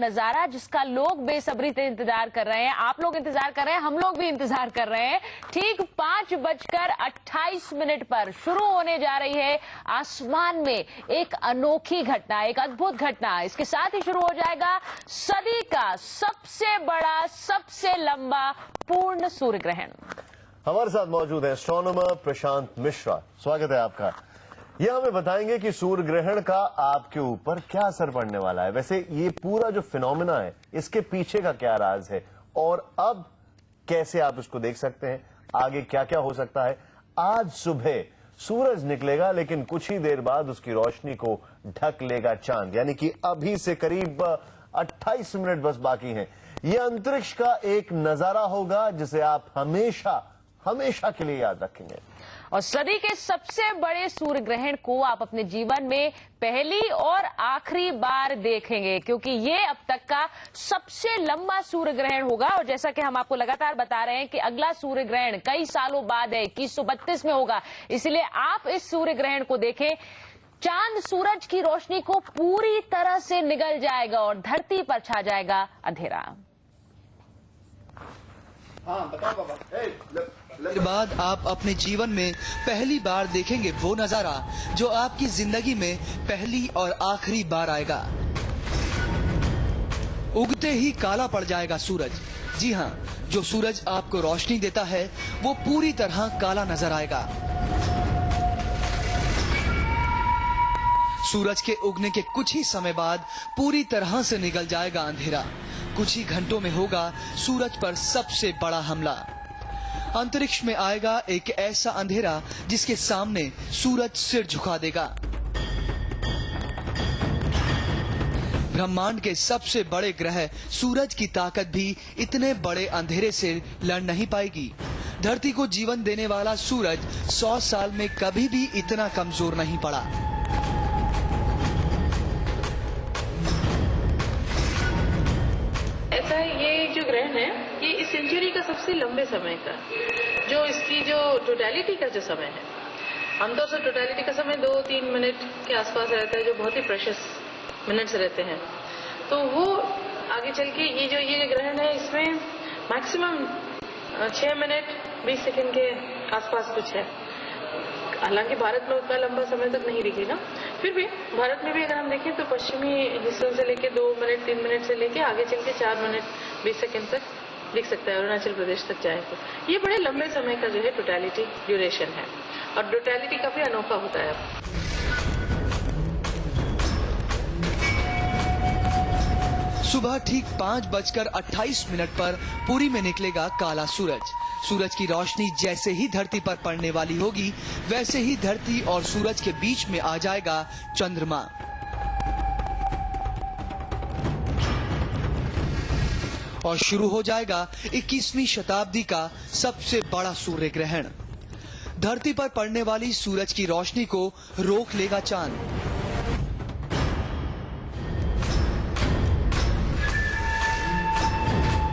नजारा जिसका लोग बेसब्री से इंतजार कर रहे हैं, आप लोग इंतजार कर रहे हैं, हम लोग भी इंतजार कर रहे हैं। ठीक 5:28 पर शुरू होने जा रही है आसमान में एक अनोखी घटना, एक अद्भुत घटना। इसके साथ ही शुरू हो जाएगा सदी का सबसे बड़ा, सबसे लंबा पूर्ण सूर्य ग्रहण। हमारे साथ मौजूद है एस्ट्रोनॉमर प्रशांत मिश्रा। स्वागत है आपका। ये हमें बताएंगे कि सूर्य ग्रहण का आपके ऊपर क्या असर पड़ने वाला है। वैसे ये पूरा जो फिनोमेना है, इसके पीछे का क्या राज है और अब कैसे आप इसको देख सकते हैं, आगे क्या क्या हो सकता है। आज सुबह सूरज निकलेगा, लेकिन कुछ ही देर बाद उसकी रोशनी को ढक लेगा चांद, यानी कि अभी से करीब 28 मिनट बस बाकी हैं। ये अंतरिक्ष का एक नजारा होगा जिसे आप हमेशा हमेशा के लिए याद रखेंगे। और सदी के सबसे बड़े सूर्य ग्रहण को आप अपने जीवन में पहली और आखिरी बार देखेंगे, क्योंकि ये अब तक का सबसे लंबा सूर्य ग्रहण होगा। और जैसा कि हम आपको लगातार बता रहे हैं कि अगला सूर्य ग्रहण कई सालों बाद है, 2132 में होगा। इसलिए आप इस सूर्य ग्रहण को देखें। चांद सूरज की रोशनी को पूरी तरह से निगल जाएगा और धरती पर छा जाएगा अंधेरा। के बाद आप अपने जीवन में पहली बार देखेंगे वो नजारा जो आपकी जिंदगी में पहली और आखिरी बार आएगा। उगते ही काला पड़ जाएगा सूरज। जी हाँ, जो सूरज आपको रोशनी देता है वो पूरी तरह काला नजर आएगा। सूरज के उगने के कुछ ही समय बाद पूरी तरह से निकल जाएगा अंधेरा। कुछ ही घंटों में होगा सूरज पर सबसे बड़ा हमला। अंतरिक्ष में आएगा एक ऐसा अंधेरा जिसके सामने सूरज सिर झुका देगा। ब्रह्मांड के सबसे बड़े ग्रह सूरज की ताकत भी इतने बड़े अंधेरे से लड़ नहीं पाएगी। धरती को जीवन देने वाला सूरज 100 साल में कभी भी इतना कमजोर नहीं पड़ा। ये जो ग्रहण है ये इस सेंचुरी का सबसे लंबे समय का, जो इसकी जो टोटलिटी का जो समय है, आमतौर से टोटलिटी का समय 2-3 मिनट के आसपास रहता है, जो बहुत ही प्रेशियस मिनट्स रहते हैं। तो वो आगे चल के ये ग्रहण है, इसमें मैक्सिमम 6 मिनट 20 सेकंड के आसपास कुछ है। हालांकि भारत में उतना लंबा समय तक नहीं दिखेगा, फिर भी भारत में भी अगर हम देखें तो पश्चिमी हिस्सों से लेके 2 मिनट 3 मिनट से लेके आगे चल के 4 मिनट 20 सेकंड तक दिख सकता है। अरुणाचल प्रदेश तक जाए तो ये बड़े लंबे समय का जो है टोटलिटी ड्यूरेशन है, और टोटलिटी काफी अनोखा होता है। सुबह ठीक 5:28 पर पुरी में निकलेगा काला सूरज। सूरज की रोशनी जैसे ही धरती पर पड़ने वाली होगी, वैसे ही धरती और सूरज के बीच में आ जाएगा चंद्रमा। और शुरू हो जाएगा 21वीं शताब्दी का सबसे बड़ा सूर्य ग्रहण। धरती पर पड़ने वाली सूरज की रोशनी को रोक लेगा चांद।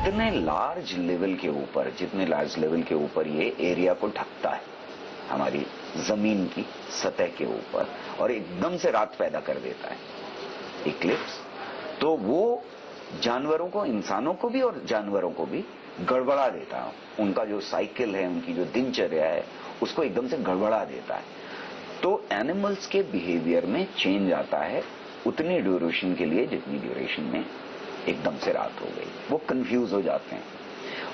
जितने लार्ज लेवल के ऊपर ये एरिया को ढकता है हमारी जमीन की सतह के ऊपर, और एकदम से रात पैदा कर देता है इक्लिप्स, तो वो जानवरों को, इंसानों को भी और जानवरों को भी गड़बड़ा देता है। उनका जो साइकिल है, उनकी जो दिनचर्या है, उसको एकदम से गड़बड़ा देता है। तो एनिमल्स के बिहेवियर में चेंज आता है उतनी ड्यूरेशन के लिए जितनी ड्यूरेशन में एकदम से रात हो गई। वो कंफ्यूज हो जाते हैं,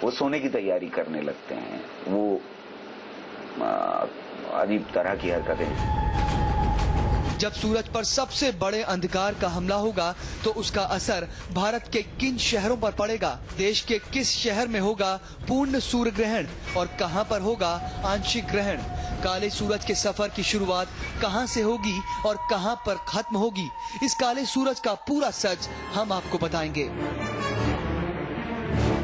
वो सोने की तैयारी करने लगते हैं, वो अजीब तरह की हरकतें। जब सूरज पर सबसे बड़े अंधकार का हमला होगा तो उसका असर भारत के किन शहरों पर पड़ेगा, देश के किस शहर में होगा पूर्ण सूर्य ग्रहण और कहां पर होगा आंशिक ग्रहण, काले सूरज के सफर की शुरुआत कहां से होगी और कहां पर खत्म होगी, इस काले सूरज का पूरा सच हम आपको बताएंगे।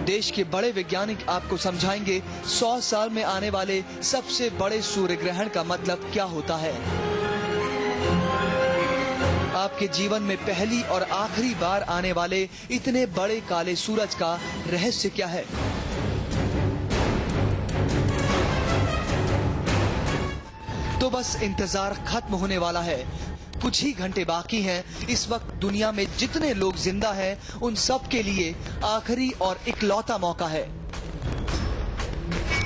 देश के बड़े वैज्ञानिक आपको समझाएंगे 100 साल में आने वाले सबसे बड़े सूर्य ग्रहण का मतलब क्या होता है। आपके जीवन में पहली और आखिरी बार आने वाले इतने बड़े काले सूरज का रहस्य क्या है। तो बस इंतजार खत्म होने वाला है। कुछ ही घंटे बाकी हैं। इस वक्त दुनिया में जितने लोग जिंदा हैं, उन सब के लिए आखिरी और इकलौता मौका है।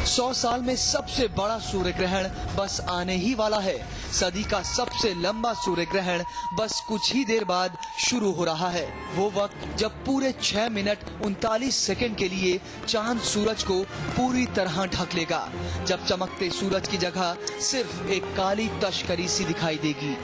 100 साल में सबसे बड़ा सूर्य ग्रहण बस आने ही वाला है। सदी का सबसे लंबा सूर्य ग्रहण बस कुछ ही देर बाद शुरू हो रहा है। वो वक्त जब पूरे 6 मिनट 39 सेकंड के लिए चांद सूरज को पूरी तरह ढक लेगा, जब चमकते सूरज की जगह सिर्फ एक काली तश्करी सी दिखाई देगी।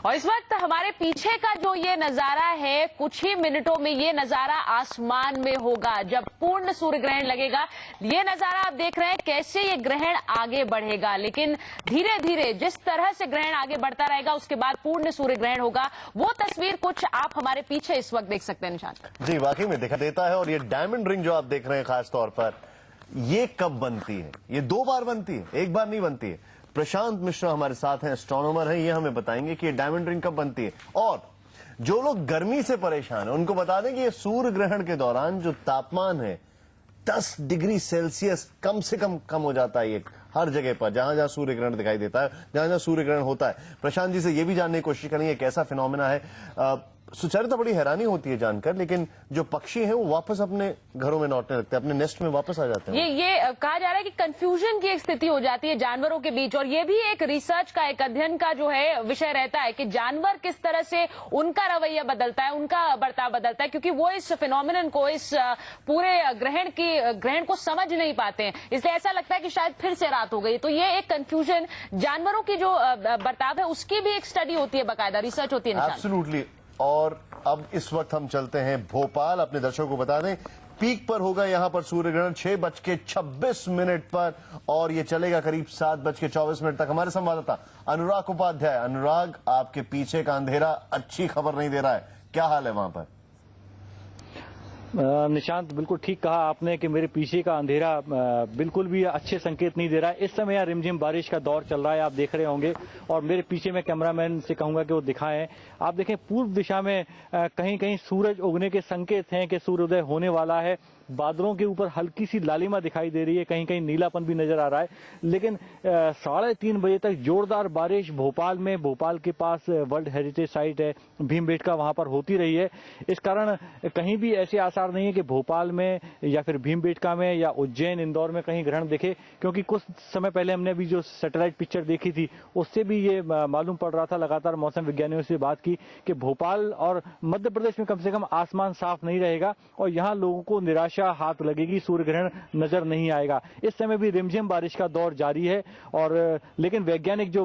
और इस वक्त हमारे पीछे का जो ये नजारा है, कुछ ही मिनटों में ये नजारा आसमान में होगा जब पूर्ण सूर्य ग्रहण लगेगा। ये नजारा आप देख रहे हैं कैसे ये ग्रहण आगे बढ़ेगा, लेकिन धीरे धीरे जिस तरह से ग्रहण आगे बढ़ता रहेगा उसके बाद पूर्ण सूर्य ग्रहण होगा। वो तस्वीर कुछ आप हमारे पीछे इस वक्त देख सकते हैं निशान। जी वाकई में दिखा देता है। और ये डायमंड रिंग जो आप देख रहे हैं खास तौर पर, ये कब बनती है? ये 2 बार बनती है, एक बार नहीं बनती है। प्रशांत मिश्रा हमारे साथ हैं, एस्ट्रोनॉमर हैं, ये हमें बताएंगे कि ये डायमंड रिंग कब बनती है। और जो लोग गर्मी से परेशान हैं उनको बता दें कि ये सूर्य ग्रहण के दौरान जो तापमान है 10 डिग्री सेल्सियस कम से कम हो जाता है ये हर जगह पर, जहां जहां सूर्य ग्रहण दिखाई देता है, जहां जहां सूर्य ग्रहण होता है। प्रशांत जी से ये भी जानने की कोशिश करेंगे कैसा फिनोमेना है। सुचारू बड़ी हैरानी होती है जानकर, लेकिन जो पक्षी हैं वो वापस अपने घरों में लौटने लगते हैं, अपने नेस्ट में वापस आ जाते हैं। ये कहा जा रहा है कि कंफ्यूजन की एक स्थिति हो जाती है जानवरों के बीच, और ये भी एक रिसर्च का, एक अध्ययन का जो है विषय रहता है कि जानवर किस तरह से उनका रवैया बदलता है, उनका बर्ताव बदलता है, क्योंकि वो इस फिनोमिनन को, इस पूरे ग्रहण को समझ नहीं पाते हैं। इसलिए ऐसा लगता है कि शायद फिर से रात हो गई। तो ये एक कंफ्यूजन, जानवरों की जो बर्ताव है उसकी भी एक स्टडी होती है, बाकायदा रिसर्च होती है। एब्सोल्युटली। और अब इस वक्त हम चलते हैं भोपाल। अपने दर्शकों को बता दें पीक पर होगा यहां पर सूर्य ग्रहण 6:26 पर, और ये चलेगा करीब 7:24 तक। हमारे संवाददाता अनुराग उपाध्याय, अनुराग आपके पीछे का अंधेरा अच्छी खबर नहीं दे रहा है, क्या हाल है वहां पर? निशांत, बिल्कुल ठीक कहा आपने कि मेरे पीछे का अंधेरा बिल्कुल भी अच्छे संकेत नहीं दे रहा है। इस समय यहाँ रिमझिम बारिश का दौर चल रहा है, आप देख रहे होंगे। और मेरे पीछे मैं कैमरामैन से कहूंगा कि वो दिखाएं। आप देखें पूर्व दिशा में कहीं कहीं सूरज उगने के संकेत हैं कि सूर्योदय होने वाला है। बादलों के ऊपर हल्की सी लालिमा दिखाई दे रही है, कहीं कहीं नीलापन भी नजर आ रहा है। लेकिन 3:30 बजे तक जोरदार बारिश भोपाल में, भोपाल के पास वर्ल्ड हेरिटेज साइट है भीमबेटका, वहां पर होती रही है। इस कारण कहीं भी ऐसे आसार नहीं है कि भोपाल में या फिर भीमबेटका में या उज्जैन, इंदौर में कहीं ग्रहण दिखे, क्योंकि कुछ समय पहले हमने अभी जो सैटेलाइट पिक्चर देखी थी उससे भी ये मालूम पड़ रहा था, लगातार मौसम विज्ञानियों से बात की कि भोपाल और मध्य प्रदेश में कम से कम आसमान साफ नहीं रहेगा और यहाँ लोगों को निराशा हाथ लगेगी, सूर्य ग्रहण नजर नहीं आएगा। इस समय भी रिमझिम बारिश का दौर जारी है। और लेकिन वैज्ञानिक जो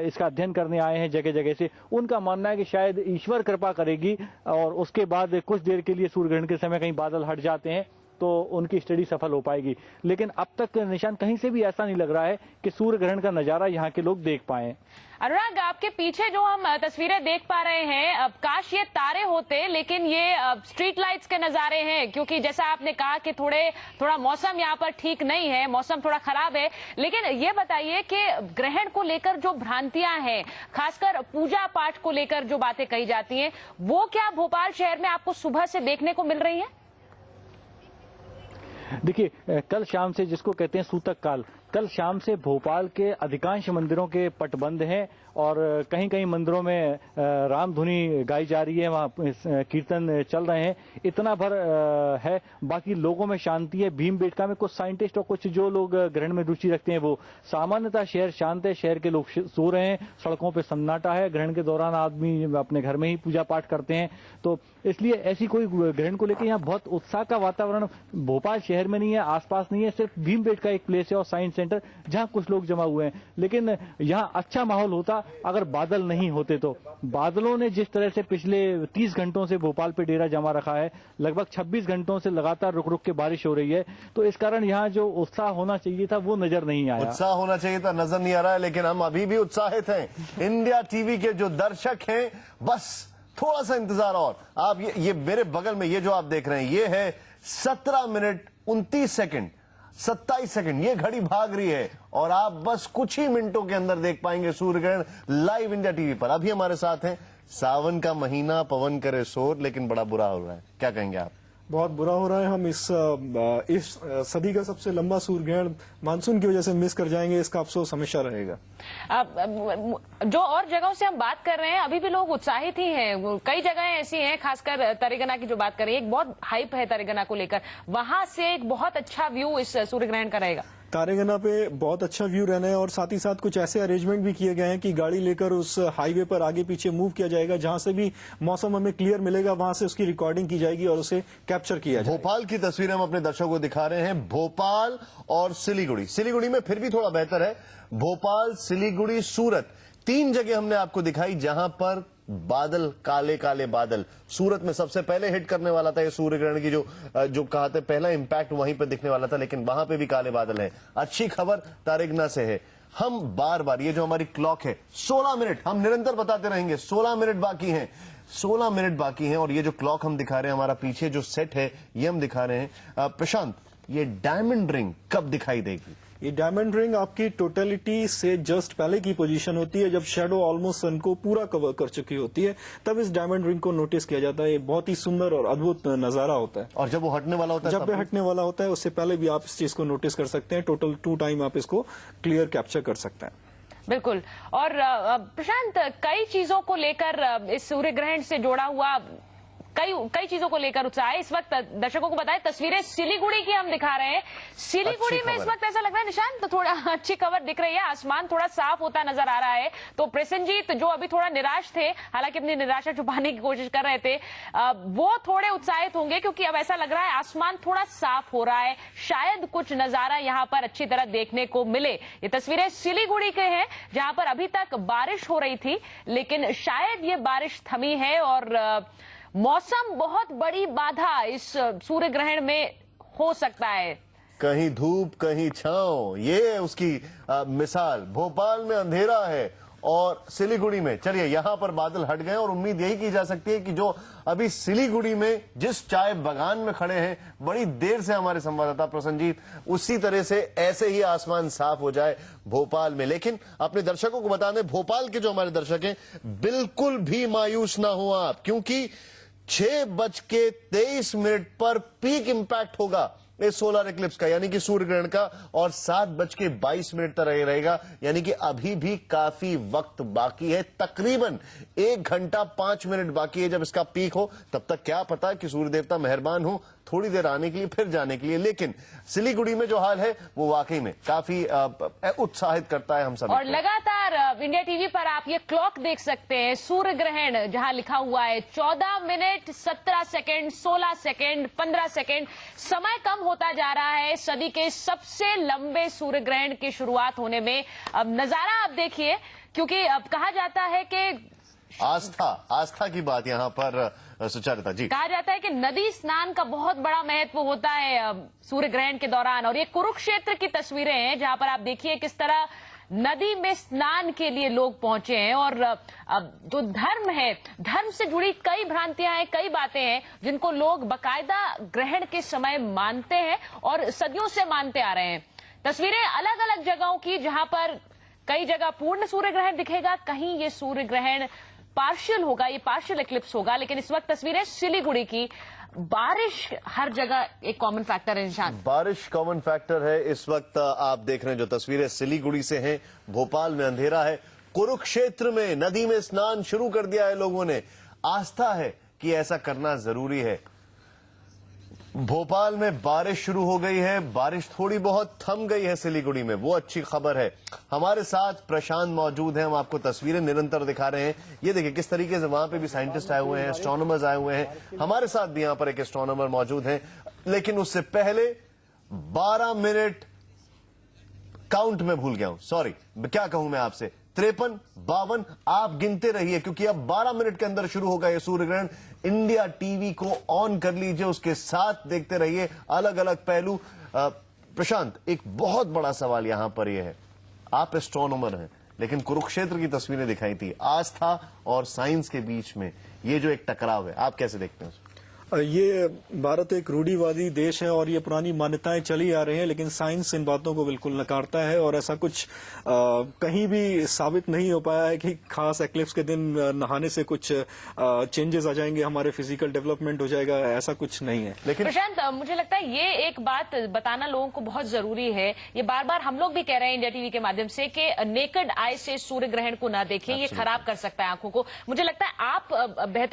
इसका अध्ययन करने आए हैं जगह जगह से, उनका मानना है कि शायद ईश्वर कृपा करेगी और उसके बाद कुछ देर के लिए सूर्य ग्रहण के समय कहीं बादल हट जाते हैं तो उनकी स्टडी सफल हो पाएगी। लेकिन अब तक निशान कहीं से भी ऐसा नहीं लग रहा है कि सूर्य ग्रहण का नजारा यहाँ के लोग देख पाए। अनुराग, आपके पीछे जो हम तस्वीरें देख पा रहे हैं, अब काश ये तारे होते, लेकिन ये स्ट्रीट लाइट्स के नजारे हैं, क्योंकि जैसा आपने कहा कि थोड़ा मौसम यहाँ पर ठीक नहीं है, मौसम थोड़ा खराब है। लेकिन ये बताइए कि ग्रहण को लेकर जो भ्रांतियां हैं, खासकर पूजा पाठ को लेकर जो बातें कही जाती हैं, वो क्या भोपाल शहर में आपको सुबह से देखने को मिल रही है? देखिए, कल शाम से, जिसको कहते हैं सूतक काल, कल शाम से भोपाल के अधिकांश मंदिरों के पट बंद हैं और कहीं कहीं मंदिरों में राम धुनी गाई जा रही है, वहाँ कीर्तन चल रहे हैं, इतना भर है। बाकी लोगों में शांति है। भीमबेटका में कुछ साइंटिस्ट और कुछ जो लोग ग्रहण में रुचि रखते हैं, वो सामान्यतः शहर शांत है, शहर के लोग सो रहे हैं, सड़कों पे सन्नाटा है। ग्रहण के दौरान आदमी अपने घर में ही पूजा पाठ करते हैं, तो इसलिए ऐसी कोई ग्रहण को लेकर यहाँ बहुत उत्साह का वातावरण भोपाल शहर में नहीं है, आसपास नहीं है। सिर्फ भीमबेटका एक प्लेस है और साइंस सेंटर जहां कुछ लोग जमा हुए हैं। लेकिन यहाँ अच्छा माहौल होता अगर बादल नहीं होते तो। बादलों ने जिस तरह से पिछले 30 घंटों से भोपाल पे डेरा जमा रखा है, लगभग 26 घंटों से लगातार रुक रुक के बारिश हो रही है, तो इस कारण यहाँ जो उत्साह होना चाहिए था वो नजर नहीं आया। उत्साह होना चाहिए था, नजर नहीं आ रहा है, लेकिन हम अभी भी उत्साहित हैं। इंडिया टीवी के जो दर्शक हैं, बस थोड़ा सा इंतजार और। आप ये मेरे बगल में ये जो आप देख रहे हैं, ये है 17 मिनट 29 सेकंड। 27 सेकंड, ये घड़ी भाग रही है और आप बस कुछ ही मिनटों के अंदर देख पाएंगे सूर्य ग्रहण लाइव इंडिया टीवी पर। अभी हमारे साथ हैं, सावन का महीना, पवन करे शोर, लेकिन बड़ा बुरा हो रहा है, क्या कहेंगे आप? बहुत बुरा हो रहा है। हम इस सदी का सबसे लंबा सूर्य ग्रहण मानसून की वजह से मिस कर जाएंगे, इसका अफसोस हमेशा रहेगा। जो और जगहों से हम बात कर रहे हैं, अभी भी लोग उत्साहित ही हैं। कई जगहें ऐसी हैं, खासकर तरेगना की जो बात कर रही है, एक बहुत हाइप है तरेगना को लेकर, वहां से एक बहुत अच्छा व्यू इस सूर्य ग्रहण का रहेगा। तारेगना पे बहुत अच्छा व्यू रहना है और साथ ही साथ कुछ ऐसे अरेंजमेंट भी किए गए हैं कि गाड़ी लेकर उस हाईवे पर आगे पीछे मूव किया जाएगा, जहां से भी मौसम हमें क्लियर मिलेगा वहां से उसकी रिकॉर्डिंग की जाएगी और उसे कैप्चर किया जाएगा। भोपाल की तस्वीर हम अपने दर्शकों को दिखा रहे हैं, भोपाल और सिलीगुड़ी। सिलीगुड़ी में फिर भी थोड़ा बेहतर है, भोपाल, सिलीगुड़ी, सूरत, 3 जगह हमने आपको दिखाई जहां पर बादल, काले काले बादल। सूरत में सबसे पहले हिट करने वाला था ये सूर्य ग्रहण की जो कहा था, पहला इंपैक्ट वहीं पर दिखने वाला था, लेकिन वहां पे भी काले बादल हैं। अच्छी खबर तारेगना से है, हम बार बार ये जो हमारी क्लॉक है 16 मिनट, हम निरंतर बताते रहेंगे 16 मिनट बाकी हैं, 16 मिनट बाकी हैं। और ये जो क्लॉक हम दिखा रहे हैं, हमारा पीछे जो सेट है ये हम दिखा रहे हैं। प्रशांत, ये डायमंड रिंग कब दिखाई देगी? ये डायमंड रिंग आपकी टोटलिटी से जस्ट पहले की पोजीशन होती है, जब शेडो ऑलमोस्ट सन को पूरा कवर कर चुकी होती है, तब इस डायमंड रिंग को नोटिस किया जाता है। ये बहुत ही सुंदर और अद्भुत नजारा होता है। और जब वो हटने वाला होता है, जब वो हटने वाला होता है उससे पहले भी आप इस चीज को नोटिस कर सकते हैं। टोटल 2 टाइम आप इसको क्लियर कैप्चर कर सकते हैं। बिल्कुल। और प्रशांत, कई चीजों को लेकर इस सूर्य ग्रहण से जोड़ा हुआ कई चीजों को लेकर उत्साह है। इस वक्त दर्शकों को बताएं, तस्वीरें सिलीगुड़ी की हम दिखा रहे हैं। सिलीगुड़ी में इस वक्त ऐसा लग रहा है निशान, तो थोड़ा अच्छी खबर दिख रही है, आसमान थोड़ा साफ होता नजर आ रहा है। तो प्रसेनजीत जो अभी थोड़ा निराश थे, हालांकि अपनी निराशा छुपाने की कोशिश कर रहे थे, वो थोड़े उत्साहित होंगे क्योंकि अब ऐसा लग रहा है आसमान थोड़ा साफ हो रहा है, शायद कुछ नजारा यहाँ पर अच्छी तरह देखने को मिले। ये तस्वीरें सिलीगुड़ी के हैं, जहां पर अभी तक बारिश हो रही थी, लेकिन शायद ये बारिश थमी है और मौसम बहुत बड़ी बाधा इस सूर्य ग्रहण में हो सकता है। कहीं धूप कहीं छांव, ये उसकी मिसाल। भोपाल में अंधेरा है और सिलीगुड़ी में, चलिए यहां पर बादल हट गए और उम्मीद यही की जा सकती है कि जो अभी सिलीगुड़ी में जिस चाय बागान में खड़े हैं, बड़ी देर से हमारे संवाददाता प्रसन्नजीत, उसी तरह से ऐसे ही आसमान साफ हो जाए भोपाल में। लेकिन अपने दर्शकों को बता दें, भोपाल के जो हमारे दर्शक हैं, बिल्कुल भी मायूस ना हो आप, क्योंकि 6:23 पर पीक इंपैक्ट होगा इस सोलर इक्लिप्स का, यानी कि सूर्य ग्रहण का, और 7:22 तक रहेगा, यानी कि अभी भी काफी वक्त बाकी है। तकरीबन 1 घंटा 5 मिनट बाकी है जब इसका पीक हो। तब तक क्या पता कि सूर्य देवता मेहरबान हो, थोड़ी देर आने के लिए फिर जाने के लिए। लेकिन सिलीगुड़ी में जो हाल है वो वाकई में काफी उत्साहित करता है हम सब। और लगातार इंडिया टीवी पर आप ये क्लॉक देख सकते हैं, सूर्य ग्रहण जहां लिखा हुआ है 14 मिनट 17 सेकंड, 16 सेकंड, 15 सेकंड, समय कम होता जा रहा है सदी के सबसे लंबे सूर्य ग्रहण की शुरुआत होने में। अब नजारा आप देखिए, क्योंकि अब कहा जाता है कि आस्था की बात यहाँ पर सुचारिता जी, कहा जाता है कि नदी स्नान का बहुत बड़ा महत्व होता है सूर्य ग्रहण के दौरान। और ये कुरुक्षेत्र की तस्वीरें हैं, जहां पर आप देखिए किस तरह नदी में स्नान के लिए लोग पहुंचे हैं। और जो धर्म है, धर्म से जुड़ी कई भ्रांतियां हैं, कई बातें हैं जिनको लोग बाकायदा ग्रहण के समय मानते हैं और सदियों से मानते आ रहे हैं। तस्वीरें अलग अलग जगहों की, जहां पर कई जगह पूर्ण सूर्य ग्रहण दिखेगा, कहीं ये सूर्य ग्रहण पार्शियल होगा, ये पार्शियल इक्लिप्स होगा। लेकिन इस वक्त तस्वीरें सिलीगुड़ी की, बारिश हर जगह एक कॉमन फैक्टर है निशान। बारिश कॉमन फैक्टर है। इस वक्त आप देख रहे हैं जो तस्वीरें सिलीगुड़ी से हैं, भोपाल में अंधेरा है, कुरुक्षेत्र में नदी में स्नान शुरू कर दिया है लोगों ने। आस्था है कि ऐसा करना जरूरी है। भोपाल में बारिश शुरू हो गई है, बारिश थोड़ी बहुत थम गई है सिलीगुड़ी में, वो अच्छी खबर है। हमारे साथ प्रशांत मौजूद हैं, हम आपको तस्वीरें निरंतर दिखा रहे हैं। ये देखिए किस तरीके से वहां पे भी साइंटिस्ट आए हुए हैं, एस्ट्रोनॉमर्स आए हुए हैं। हमारे साथ भी यहां पर एक एस्ट्रोनॉमर मौजूद हैं, लेकिन उससे पहले 12 मिनट काउंट में भूल गया हूं, सॉरी, क्या कहूं मैं आपसे, 53, 52 आप गिनते रहिए, क्योंकि अब 12 मिनट के अंदर शुरू होगा ये सूर्य ग्रहण। इंडिया टीवी को ऑन कर लीजिए, उसके साथ देखते रहिए अलग अलग पहलू। प्रशांत, एक बहुत बड़ा सवाल यहां पर यह है, आप एस्ट्रोनॉमर हैं, लेकिन कुरुक्षेत्र की तस्वीरें दिखाई थी, आस्था और साइंस के बीच में ये जो एक टकराव है, आप कैसे देखते हैं? ये भारत एक रूढ़िवादी देश है और ये पुरानी मान्यताएं चली आ रही हैं, लेकिन साइंस इन बातों को बिल्कुल नकारता है और ऐसा कुछ कहीं भी साबित नहीं हो पाया है कि खास एक्लिप्स के दिन नहाने से कुछ चेंजेस आ जाएंगे, हमारे फिजिकल डेवलपमेंट हो जाएगा, ऐसा कुछ नहीं है। लेकिन प्रशांत, मुझे लगता है ये एक बात बताना लोगों को बहुत जरूरी है। ये बार बार हम लोग भी कह रहे हैं इंडिया टीवी के माध्यम से कि नेकेड आई से सूर्य ग्रहण को ना देखें, ये खराब कर सकता है आंखों को। मुझे लगता है आप बेहतर